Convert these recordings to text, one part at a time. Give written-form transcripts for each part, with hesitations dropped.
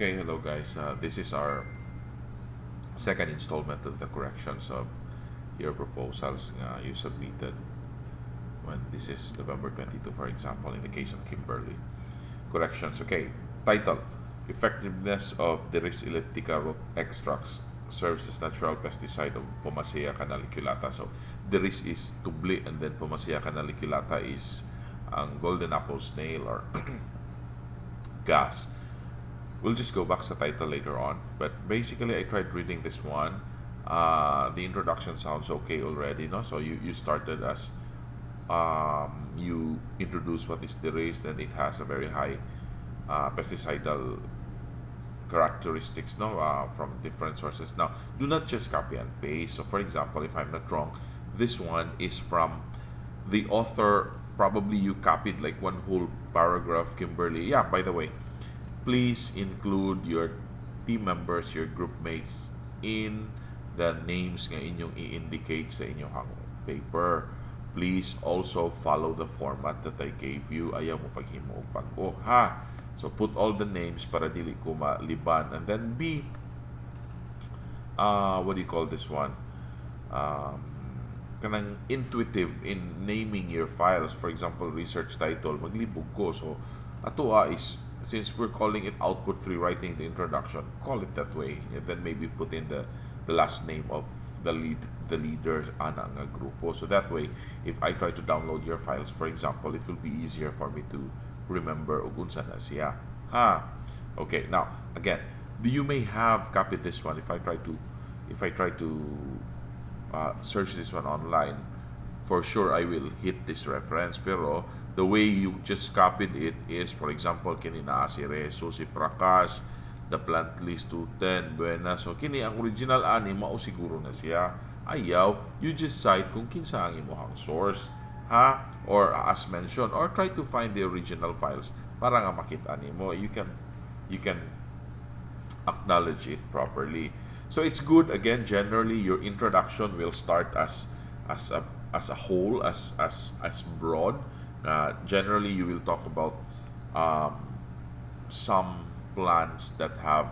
Okay, hello guys. This is our second installment of the corrections of your proposals you submitted when this is November 22, for example, in the case of Kimberly. Corrections. Okay, title: Effectiveness of Diris elliptica root extracts serves as natural pesticide of Pomacia canaliculata. So, Diris is tubli and then Pomacia canaliculata is ang golden apple snail or gas. We'll just go back to the title later on. But basically, I tried reading this one. The introduction sounds okay already, no? So you started as you introduce what is the race, then it has a very high pesticidal characteristics, no, from different sources. Now, do not just copy and paste. So, for example, if I'm not wrong, this one is from the author. Probably you copied like one whole paragraph, Kimberly. Yeah, by the way, please include your team members, your group mates in the names nga inyong i-indicate sa inyong paper. Please also follow the format that I gave you. Ayaw mo paghimo pag-o, ha? So put all the names para dili ko maliban. And then be, what do you call this one? Kanang intuitive in naming your files. For example, research title, maglibog ko. So, is, since we're calling it output 3, writing the introduction, call it that way. And then maybe put in the last name of the leaders ana nga grupo. So that way, if I try to download your files, for example, it will be easier for me to remember ug unsa na siya. Ha. Okay, now again, you may have copied this one. If I try to search this one online, for sure I will hit this reference. Pero the way you just copied it is, for example, kini naa si Reso, si Prakash, the plant list 210, Buena. So kini ang original ani mao siguro na siya. Ayaw, you just cite kung kinsa ang imong source, ha? Or as mentioned, or try to find the original files para nga makita nimo. You can acknowledge it properly. So it's good. Again, generally your introduction will start as a whole, as broad. Generally, you will talk about some plants that have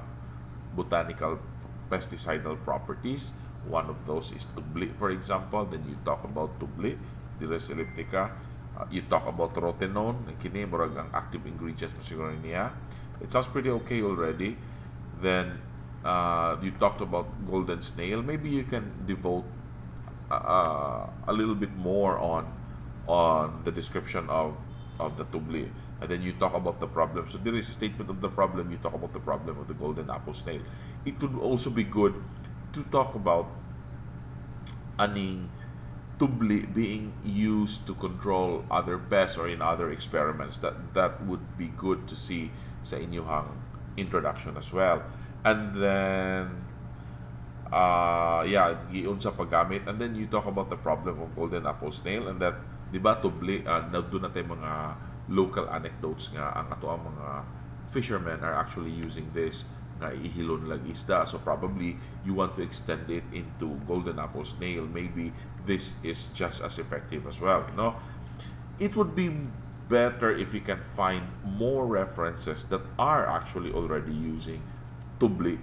botanical pesticidal properties. One of those is tubli, for example. Then you talk about tubli, Diris elliptica. You talk about rotenone, kini murag ang active ingredients mo siguro niya. It sounds pretty okay already. Then you talked about golden snail. Maybe you can devote a little bit more on the description of the tubli, and then you talk about the problem. So there is a statement of the problem. You talk about the problem of the golden apple snail. It would also be good to talk about aning tubli being used to control other pests or in other experiments. That would be good to see sa inyong introduction as well. And then giun sa paggamit, and then you talk about the problem of golden apple snail, and that di ba tubli, doon natin mga local anecdotes nga ang ato ang mga fishermen are actually using this nga ihilon lag isda. So probably you want to extend it into golden apple snail. Maybe this is just as effective as well, no? It would be better if you can find more references that are actually already using tubli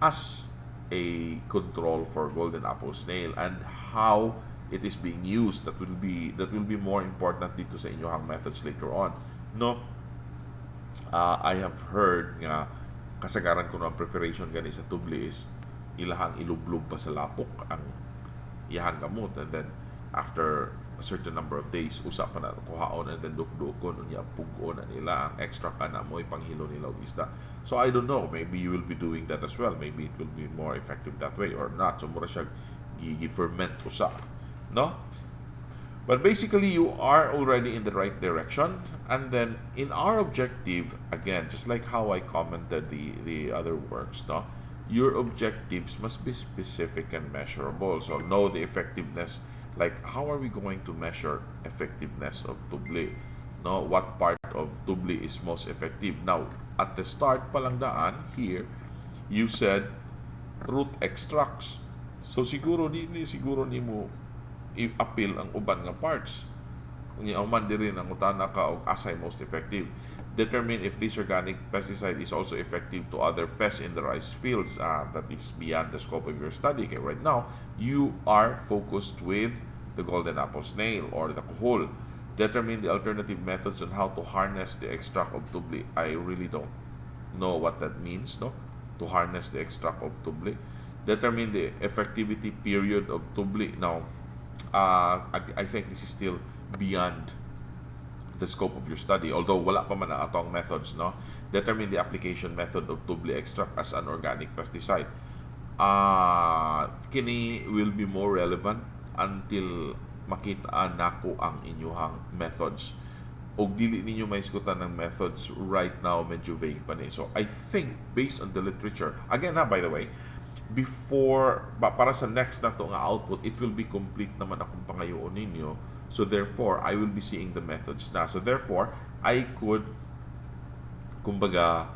as a control for golden apple snail and how it is being used. That will be more important dito sa inyong methods later on, no? I have heard nga kasagaran ko ng preparation gani sa tubli is ilahang ilublog pa sa lapok ang iyahang gamot, and then after a certain number of days usa pa na kuhaon, and then dukdukon unya pugon na nila ang extract ana mo ipanghilo nila og isda. So I don't know, maybe you will be doing that as well. Maybe it will be more effective that way or not. So mura siya gi-ferment usa, no? But basically, you are already in the right direction. And then, in our objective, again, just like how I commented the other works, no? Your objectives must be specific and measurable. So, know the effectiveness. Like, how are we going to measure effectiveness of tubli? No? What part of tubli is most effective? Now, at the start palang daan, here, you said root extracts. So, siguro ni mo i-appeal ang uban nga parts. Kung man diri ang utana ka og asay most effective. Determine if this organic pesticide is also effective to other pests in the rice fields. That is beyond the scope of your study. Okay, right now, you are focused with the golden apple snail or the kuhol. Determine the alternative methods on how to harness the extract of tubli. I really don't know what that means, no? To harness the extract of tubli. Determine the effectivity period of tubli. Now, I think this is still beyond the scope of your study, although wala pa man ang atong methods, no? Determine the application method of tubli extract as an organic pesticide. Kini will be more relevant until makita nako ang inyuhang methods. Og dili ninyo maiskutan ng methods right now, medyo vague pa ni. So I think based on the literature, again by the way, before para sa next na to nga output, it will be complete naman akong pangayoon ninyo. So therefore, I will be seeing the methods na. So therefore, I could kumbaga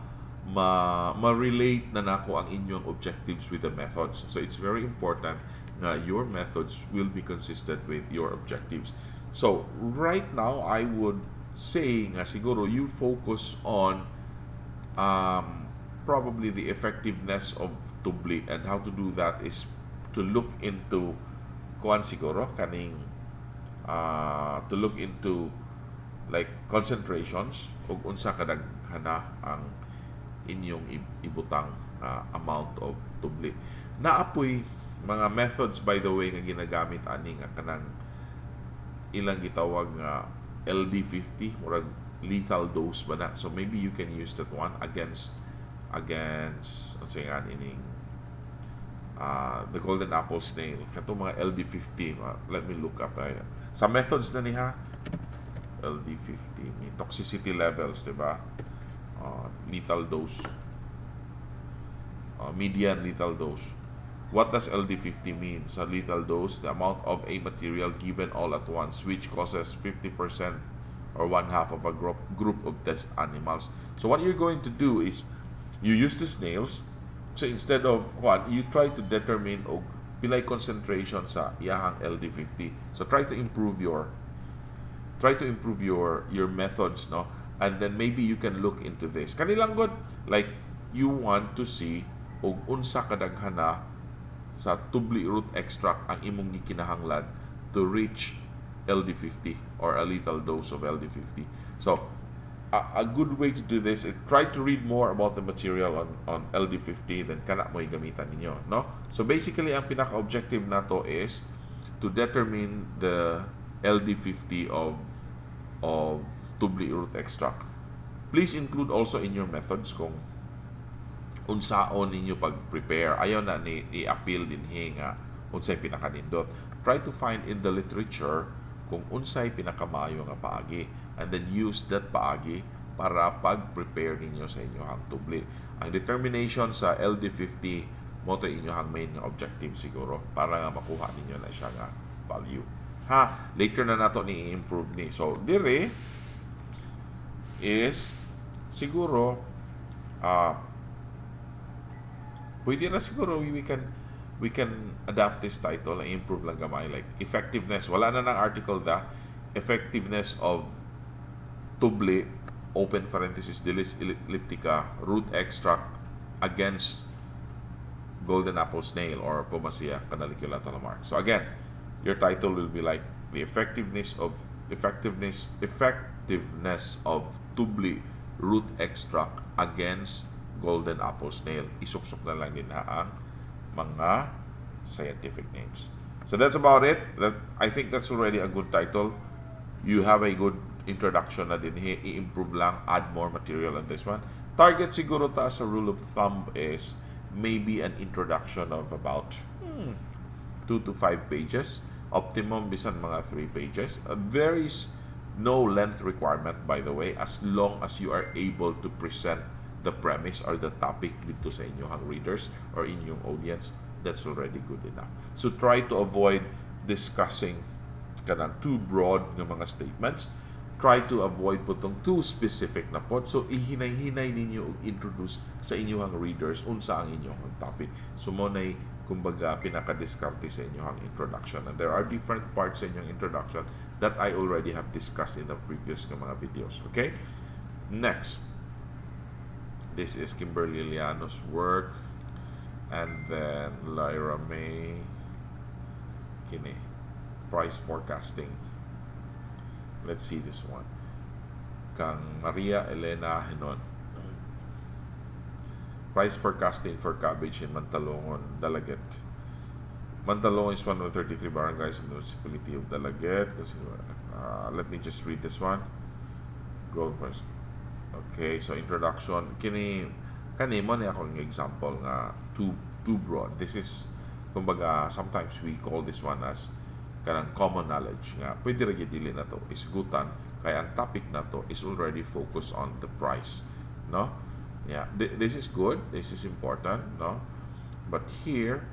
ma-relate na nako ang inyong objectives with the methods. So it's very important na your methods will be consistent with your objectives. So right now, I would say nga siguro you focus on probably the effectiveness of tubli, and how to do that is to look into kuan siguro kaning to look into like concentrations ug unsa kadaghana ang inyong ibutang amount of tubli. Naapoy mga methods, by the way, nga ginagamit ani nga kanang ilang gitawag nga LD50, murag lethal dose ba na. So maybe you can use that one against ano nga ining the golden apple snail. Kato mga LD50, let me look up sa methods na niha. LD50 may toxicity levels, diba? Lethal dose, median lethal dose. What does LD50 mean? Sa lethal dose, the amount of a material given all at once, which causes 50% or one half of a group of test animals. So what you're going to do is you use the snails. So instead of what, you try to determine og pilay concentration sa iyahang LD50. So try to improve your methods, no? And then maybe you can look into this. Kanilang good, like you want to see og unsa kadaghana sa tubli root extract ang imong gikinahanglan to reach LD50 or a lethal dose of LD50. So a good way to do this is try to read more about the material on LD50, then kana mo gamitan ninyo, no? So basically ang pinaka-objective nato is to determine the LD50 of tubli root extract. Please include also in your methods kung unsaon ninyo pag-prepare. Ayaw na i-appeal din nga unsay pinaka-nindot. Try to find in the literature kung unsay pinaka-maayo nga paagi, and then use that paagi para pag-prepare ninyo sa inyong tubli. Ang determination sa LD50 mo to inyong main objective siguro para nga makuha ninyo na siya nga value. Later na nato ni improve ni. So dire is siguro pwede na siguro we can adapt this title and improve lang gamay, like effectiveness. Wala na ng article effectiveness of tubli open parenthesis Dilis elliptica root extract against golden apple snail or Pomacia canaliculata lamar. So again, your title will be like the effectiveness of tubli root extract against golden apple snail. Isuksok na lang din ang mga scientific names. So that's about it. I think that's already a good title. You have a good introduction na din. I-improve lang, add more material on this one. Target siguro ta as a rule of thumb is maybe an introduction of about 2 to 5 pages. Optimum bisan mga 3 pages. There is no length requirement, by the way, as long as you are able to present the premise or the topic dito sa inyong readers or inyong audience. That's already good enough. So try to avoid discussing kanang too broad ng mga statements. Try to avoid putong too specific na pod. So ihinay-hinay ninyo introduce sa inyong readers unsa ang inyong topic. So mo na kumbaga pinaka-diskarte sa inyong introduction. And there are different parts sa inyong introduction that I already have discussed in the previous mga videos. Okay? Next, this is Kimberly Liano's work, and then Lyra May kini price forecasting. Let's see this one. Kang Maria Elena Henon. Price forecasting for cabbage in Mantalongon, Dalaget. Mantalongon is one of 33 barangays in the municipality of Dalaget. Let me just read this one. Growth first. Okay, so introduction. Kanimo ni akong example nga too broad. This is, kumbaga, sometimes we call this one as kanang common knowledge nga pwede ra gyud dili na to isgutan kaya ang topic na to is already focused on the price, no? Yeah, this is good, this is important, no? But here,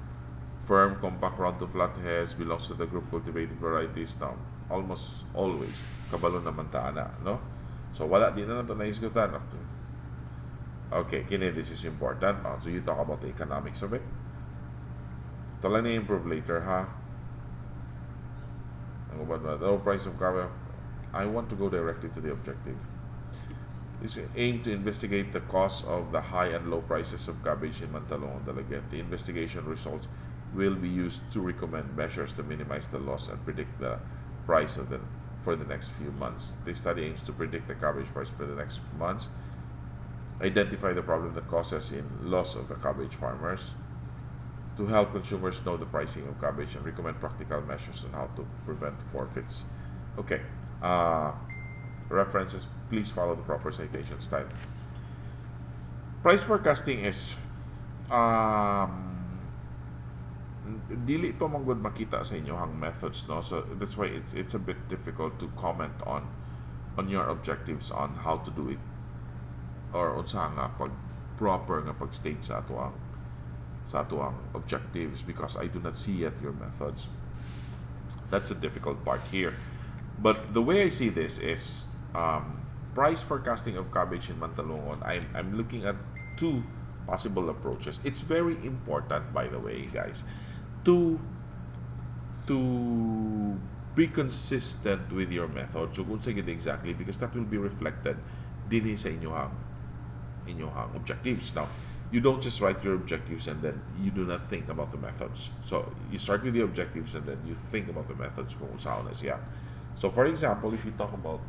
firm, compact, round to flat heads belongs to the group cultivated varieties. Now, almost always kabalo naman ta ana, no? So wala din na nato naisgutan. Okay, kini this is important. So you talk about the economics of it. Ito lang ni-improve later, ha? The low price of cabbage. I want to go directly to the objective. This aim to investigate the cause of the high and low prices of cabbage in Mantalongon, Dalaget. The investigation results will be used to recommend measures to minimize the loss and predict the price of for the next few months. The study aims to predict the cabbage price for the next months, identify the problem that causes in loss of the cabbage farmers, to help consumers know the pricing of cabbage and recommend practical measures on how to prevent forfeits. Okay. References, please follow the proper citation style. Price forecasting is dili pa man gud makita sa inyo ang methods, no? So that's why it's a bit difficult to comment on your objectives on how to do it or unsa nga pag proper nga pag-state sa ato ang objectives, because I do not see yet your methods. That's the difficult part here. But the way I see this is price forecasting of cabbage in Mantalongon. I'm looking at two possible approaches. It's very important, by the way, guys, to be consistent with your method. So kung sige exactly, because that will be reflected din sa inyong objectives. Now, you don't just write your objectives and then you do not think about the methods. So you start with the objectives and then you think about the methods kung saan na siya. So for example, if you talk about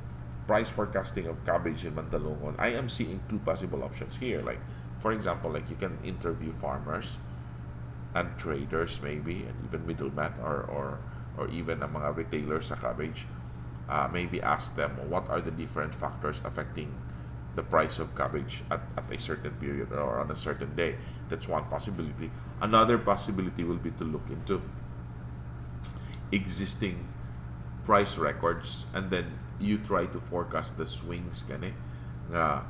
price forecasting of cabbage in Mantalongon, I am seeing two possible options here. Like, for example, like you can interview farmers and traders maybe, and even middlemen or even ang mga retailers sa cabbage. Maybe ask them what are the different factors affecting the price of cabbage at a certain period or on a certain day. That's one possibility. Another possibility will be to look into existing price records and then you try to forecast the swings kani nga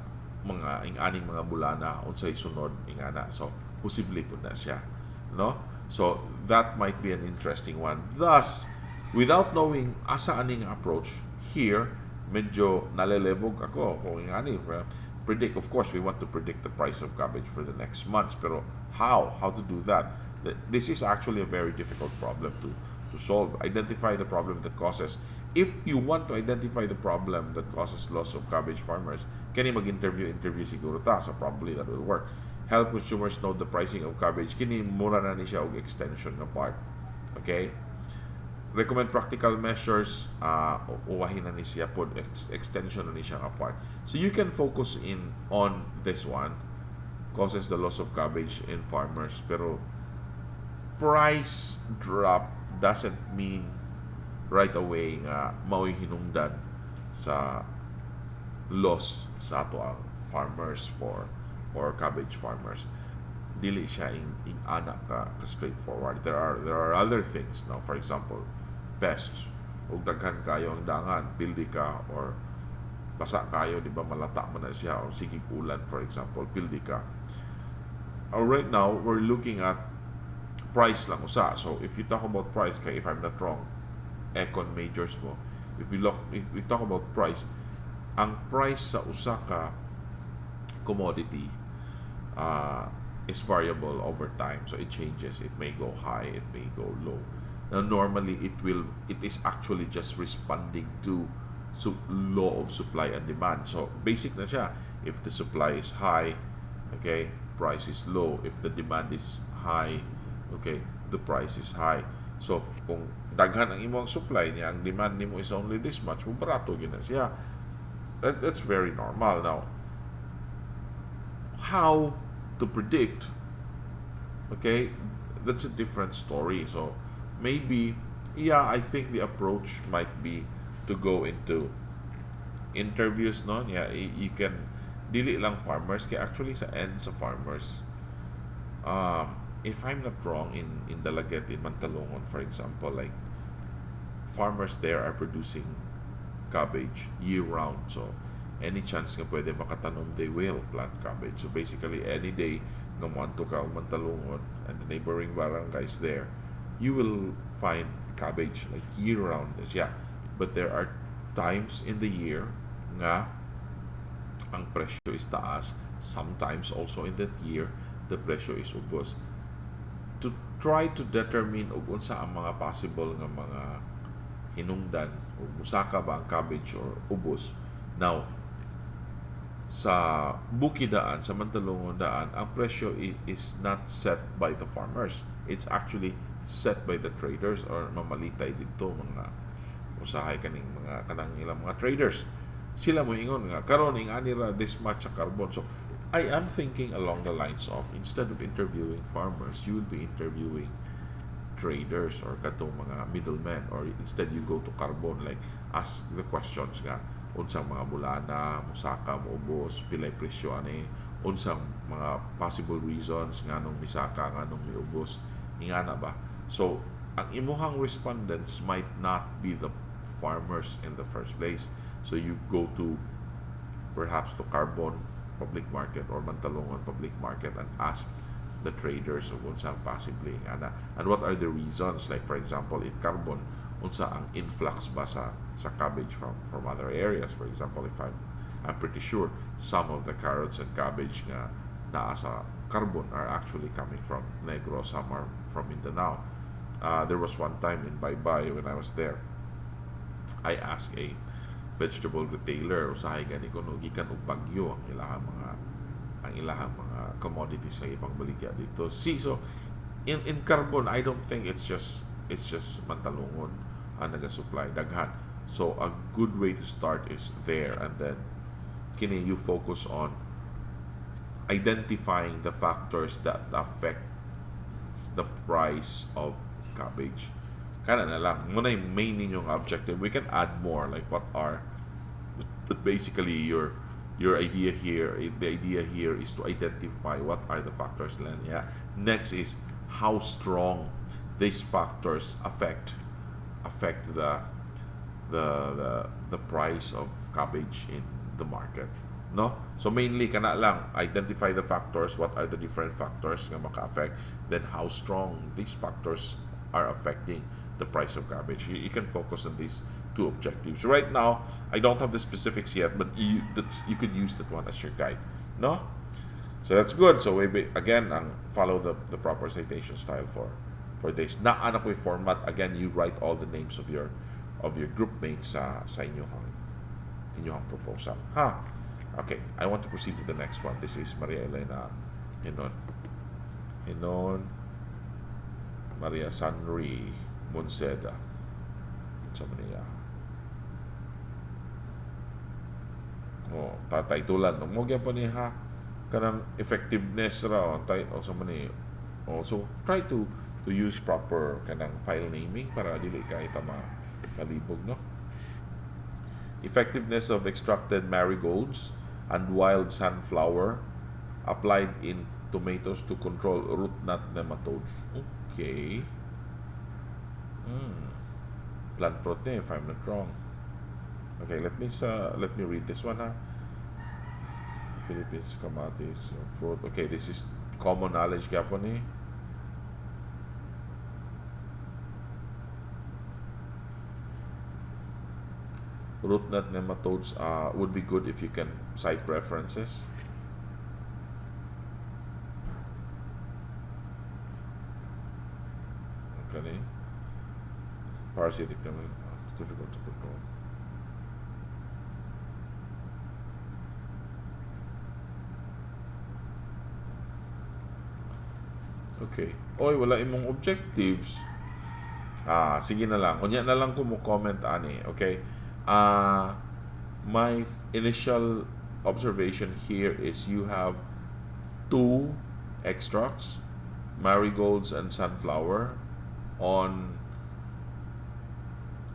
mga aning mga bulana unsay sunod ingana. So posible po na siya, no? So that might be an interesting one. Thus, without knowing asa aning approach here, medyo nalelevog ako kung ingani predict. Of course, we want to predict the price of cabbage for the next months, pero how to do that? This is actually a very difficult problem to solve. Identify the problem that causes. If you want to identify the problem that causes loss of cabbage farmers, kani mag-interview siguro ta, so probably that will work. Help consumers know the pricing of cabbage, kini mura na ni siya og extension na part. Okay? Recommend practical measures, uwahin na ni siya po, extension na ni siya apart. So you can focus in on this one, causes the loss of cabbage in farmers. Pero price drop doesn't mean right away nga mao'y hinungdan sa loss sa ato ang farmers or cabbage farmers. Dili siya in anak ka straightforward. There are other things now. For example, pests. Ug daghan kayo ang dangan, pildi ka or basa kayo, di ba malata man na siya o sikig ulan, for example, pildi ka. Right now we're looking at price lang usa. So if you talk about price, kay if I'm not wrong, econ majors mo. If we talk about price, ang price sa usa ka commodity is variable over time. So it changes. It may go high, it may go low. Now normally it is actually just responding to law of supply and demand. So basic na siya. If the supply is high, okay, price is low. If the demand is high, okay, the price is high. So kung daghan ang imong supply niya, ang demand nimo is only this much, barato gyud na siya. That's very normal. Now, how to predict, okay, that's a different story. So maybe, yeah, I think the approach might be to go into interviews, no? Yeah, you can dili lang farmers, kaya actually sa end sa farmers, if I'm not wrong, in Dalaget, in Mantalongon, for example, like farmers there are producing cabbage year round. So any chance nga pwede makatanom, they will plant cabbage. So basically any day nga moadto ka og Mantalongon and the neighboring barangays there, you will find cabbage like year round. Yeah, but there are times in the year nga ang presyo is taas. Sometimes also in that year the presyo is ubos. To try to determine og unsa ang mga possible nga mga hinungdan o musaka ba ang cabbage or ubos. Now, sa Bukidaan, sa Mantalongon daan, ang presyo is not set by the farmers. It's actually set by the traders or mamalitay dito mga usahay kaning mga kanang ilang mga traders. Sila mo ingon nga karon ing anira this much sa carbon. So I am thinking along the lines of, instead of interviewing farmers, you will be interviewing traders or katong mga middlemen, or instead you go to carbon, like ask the questions nga unsang mga bulana musaka moubos, pilay presyo ani, unsang mga possible reasons nganong misaka nganong miubos, ingana ba. So ang imuhang respondents might not be the farmers in the first place. So you go to perhaps to Carbon public market or Mantalongon public market and ask the traders of unsa possibly and what are the reasons, like for example in Carbon unsa ang influx ba sa cabbage from other areas. For example, if I'm pretty sure some of the carrots and cabbage nga naa sa Carbon are actually coming from Negros, some are from Mindanao. There was one time in Baybay when I was there, I asked a vegetable retailer usahay gani kuno gikan og Bagyo ang ilahang mga commodities sa ibang baligya dito. See, so in Carbon, I don't think it's just Mantalongon ang naga-supply daghan. So a good way to start is there, and then kini you focus on identifying the factors that affect the price of cabbage. Kana na lang. Muna yung main ninyong objective. We can add more, like what are, but basically your idea here, the idea here is to identify what are the factors lang. Yeah. Next is how strong these factors affect the price of cabbage in the market. No? So mainly kana lang, identify the factors, what are the different factors nga maka-affect, then how strong these factors are affecting the price of cabbage. You can focus on these two objectives. Right now, I don't have the specifics yet, but you could use that one as your guide. No? So that's good. So again, follow the proper citation style for this. Na anak ko format, again, you write all the names of your group mates sa inyong proposal. Okay, I want to proceed to the next one. This is Maria Elena Hinon Maria Sanri Monseda. Sa maniya. Tatay tulan. Mo gyapon ni ha kanang effectiveness ra o sa mani. So try to use proper kanang file naming para dili kay tama malibog, no? Effectiveness of extracted marigolds and wild sunflower applied in tomatoes to control root knot nematodes. Okay. Plant protein, if I'm not wrong. Okay, let me read this one. Philippines kamatis fruit. Okay, this is common knowledge gapon eh. Root knot nematodes would be good if you can cite references. Okay. Parasitic naman. It's difficult to control. Okay. Oy, wala imong objectives. Sige na lang. Unya na lang ko mo comment ani, okay? My initial observation here is you have two extracts, marigolds and sunflower on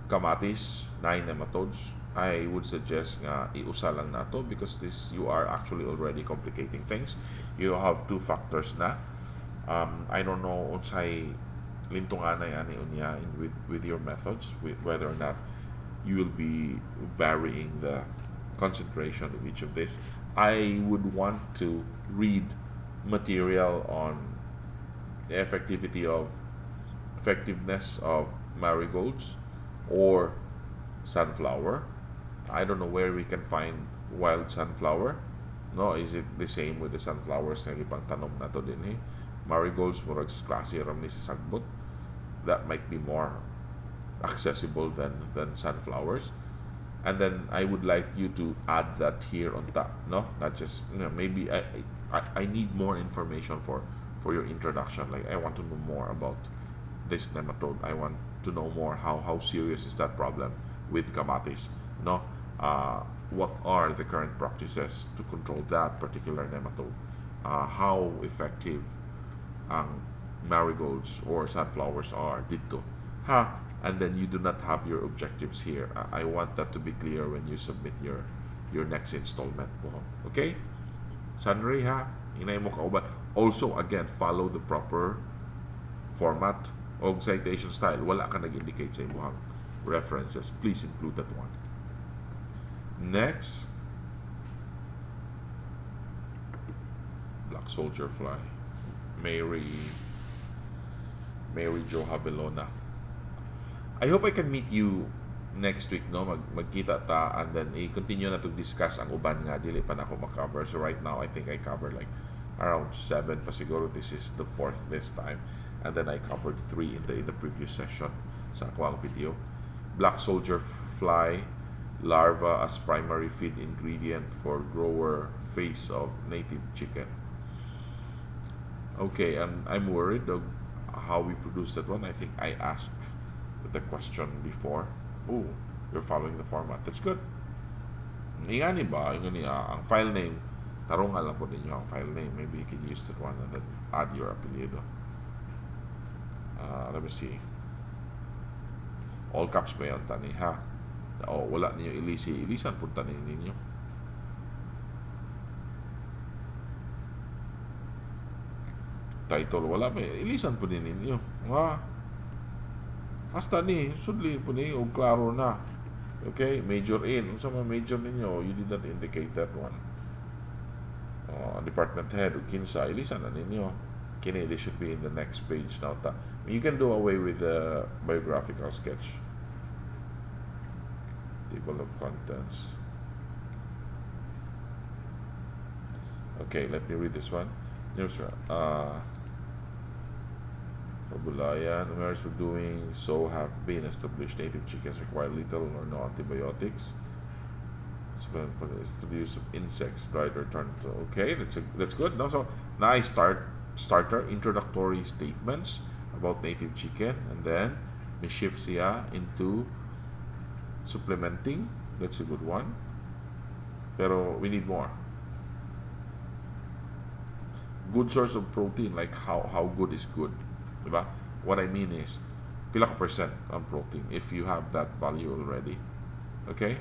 kamatis, 9 nematodes. I would suggest nga iusa lang nato because this you are actually already complicating things. You have two factors na. I don't know unsay lintunganay ani unya with your methods, with whether or not you will be varying the concentration of each of this. I would want to read material on the effectiveness of marigolds or sunflower. I don't know where we can find wild sunflower. No, is it the same with the sunflowers na ibang tanom na to din eh? Marigolds murag klase ram ni sa sagbot. That might be more accessible than sunflowers. And then I would like you to add that here on top, no? Not just, maybe I need more information for your introduction. Like I want to know more about this nematode. I want to know more how serious is that problem with kamatis, no? What are the current practices to control that particular nematode? How effective ang marigolds or sunflowers are dito, ha? And then you do not have your objectives here. I want that to be clear when you submit your next installment po. Okay? Sunray, ha? Inay mo kauban. Also, again, follow the proper format o citation style. Wala ka nag-indicate sa imuhang references. Please include that one. Next, Black Soldier Fly. Mary Jo Habelona. I hope I can meet you next week, no? Magkita ta and then i-continue na to discuss ang uban nga dili pa na ako makover. So right now I think I covered like around 7 pa siguro. This is the 4th this time, and then I covered 3 in the previous session sa akwang video. Black Soldier Fly larva as primary feed ingredient for grower phase of native chicken. Okay, I'm worried of how we produce that one. I think I asked the question before. Oh, you're following the format. That's good. Ingani ba? Ingani, ang file name. Tarong alam po ninyo ang file name. Maybe you can use that one and then add your apelyido. Let me see. All caps ba yan, tani, ha? O, wala ninyo ilisi. Ilisan po tani ninyo. Title, wala ba? Ilisan po din ninyo. Hasta ni, sudli po ni, o klaro na. Okay, major in. Sa mga major ninyo, you did not indicate that one. Department head, kinsa, ilisan na ninyo. Kini, they should be in the next page now. You can do away with the biographical sketch. Table of contents. Okay, let me read this one. News, Pabulayan, Americans for doing so have been established. Native chickens require little or no antibiotics. It's the use of insects, dried or turned. Okay, that's good. No, so nice starter introductory statements about native chicken, and then we shift siya into supplementing. That's a good one. Pero we need more. Good source of protein, like how good is good. Diba? What I mean is, pila ka percent ang protein if you have that value already. Okay?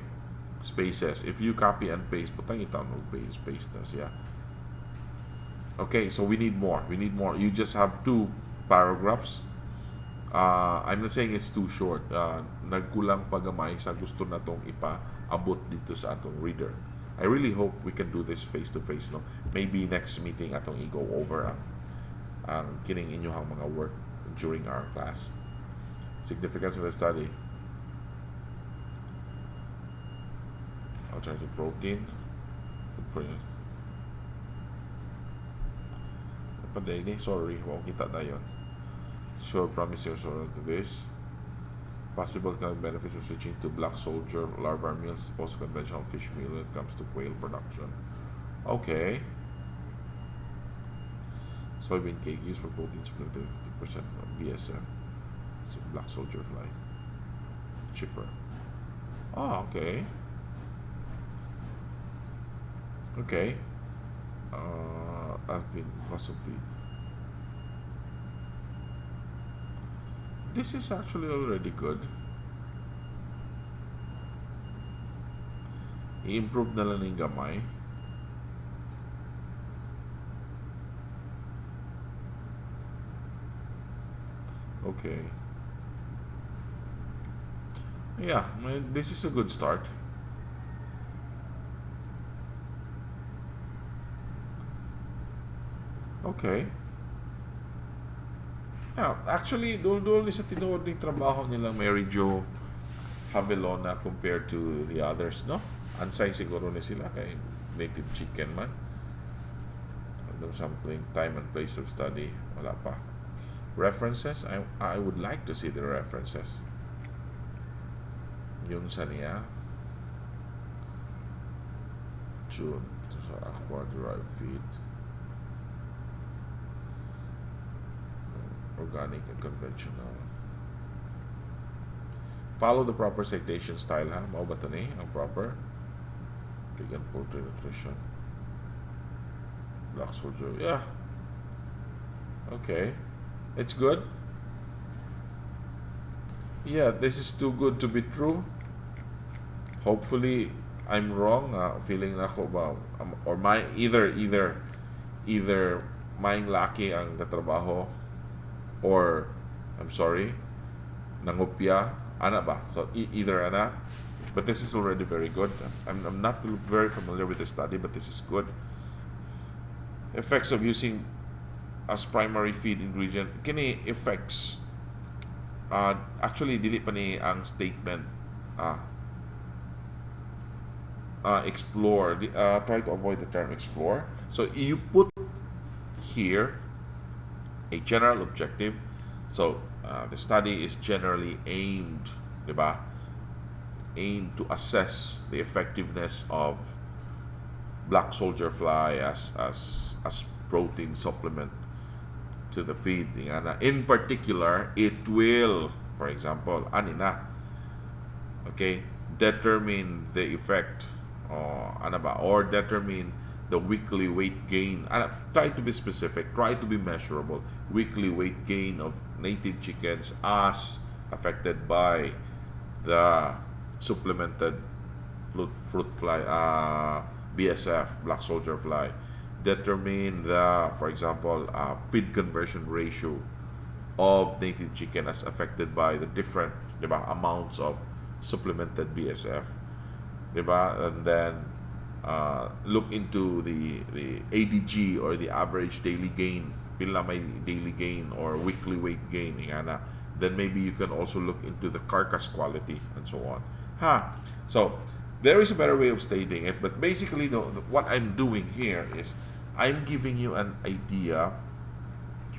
Spaces. If you copy and paste, butang itaw mo paste na siya. Okay, so we need more. We need more. You just have 2 paragraphs. I'm not saying it's too short. Nagkulang pagamay sa gusto na tong ipaabot dito sa atong reader. I really hope we can do this face-to-face, no? Maybe next meeting atong i-go over ang kining inyong mga work during our class. Significance of the study. Alternative protein. Good for you. Padaini, sorry, wow, kita na yun. Show promising result to this. Possible economic benefits of switching to Black Soldier larval meals as opposed to conventional fish meal when it comes to quail production. Okay. Soybean cake used for protein supplement 50% BSF. It's a black soldier fly. Cheaper. Oh, okay. Okay. I've been cost of feed. This is actually already good. I-improve na lang yung gamay. Okay. Yeah, this is a good start. Okay. Yeah, actually, doon sa tinuod ng trabaho nilang Mary Jo Havilona compared to the others, no? Ansay siguro ni sila kay native chicken man. Ano sampling, time and place of study, wala pa. References, I would like to see the references. Yun sa niya. June, sa aqua derived feed. Organic and conventional. Follow the proper citation style, ha? Mao ba ito ni? Ang proper? Vegan poultry nutrition. Black soldier. Yeah. Okay. It's good. Yeah, this is too good to be true. Hopefully, I'm wrong. Feeling na ako ba, or my either mine laki ang katrabaho, or I'm sorry, nangupya, ana ba? So either ana, but this is already very good. I'm not very familiar with the study, but this is good. Effects of using as primary feed ingredient. Kini effects, actually dili pa ni ang statement, explore. Try to avoid the term explore. So you put here a general objective. So the study is generally aimed, diba? Aimed to assess the effectiveness of black soldier fly as protein supplement to the feed. In particular, it will, for example, okay, determine the effect, or determine the weekly weight gain. Try to be specific, try to be measurable. Weekly weight gain of native chickens as affected by the supplemented fruit fly, BSF, black soldier fly. Determine the, for example, feed conversion ratio of native chicken as affected by the different, diba, amounts of supplemented BSF, diba? And then look into the ADG, or the average daily gain, pila may daily gain or weekly weight gain, then maybe you can also look into the carcass quality and so on. So there is a better way of stating it, but basically what I'm doing here is I'm giving you an idea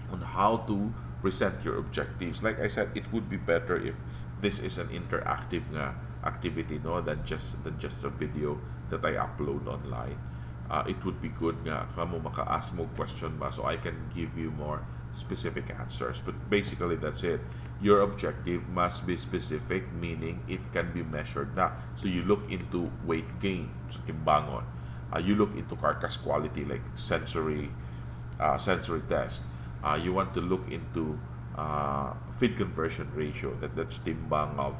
on how to present your objectives. Like I said, it would be better if this is an interactive activity, no, than just a video that I upload online. It would be good nga kamo maka-ask mo question ba, so I can give you more specific answers. But basically that's it. Your objective must be specific, meaning it can be measured na. So you look into weight gain, so timbangon. You look into carcass quality, like sensory test. You want to look into feed conversion ratio, that's timbang of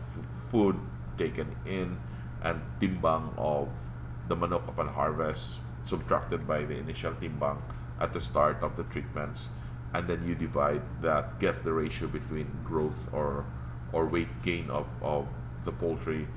food taken in and timbang of the manok upon harvest, subtracted by the initial timbang at the start of the treatments, and then you divide that, get the ratio between growth or weight gain of the poultry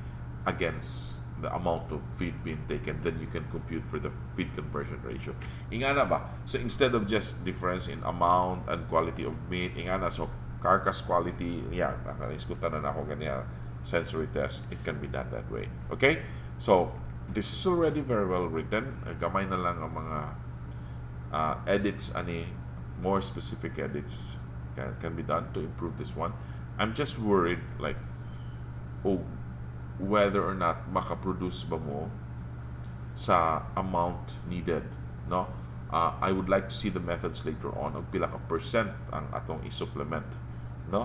against the amount of feed being taken. Then you can compute for the feed conversion ratio. Ingana ba? So instead of just difference in amount and quality of meat, ingana, so carcass quality, yeah, nakaiskutan na ako ganyan, sensory test, it can be done that way. Okay? So this is already very well written. Gamay na lang ang mga edits, more specific edits can be done to improve this one. I'm just worried, like, whether or not makaproduce ba mo sa amount needed, no? I would like to see the methods later on og pila ka percent ang atong i-supplement, no?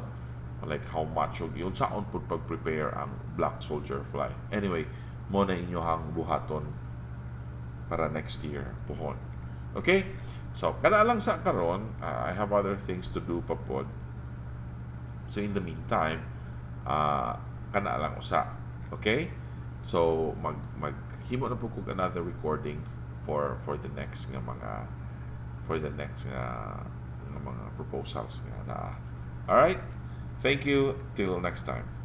Like how much og yun saon pud pag-prepare ang black soldier fly. Anyway, mo na inyohang buhaton para next year puhon. Okay? So, kada lang sa karon, I have other things to do pa pod. So in the meantime, kana lang usa. Okay? So maghimo na po kog another recording for the next nga mga mga proposals nga na. All right? Thank you till next time.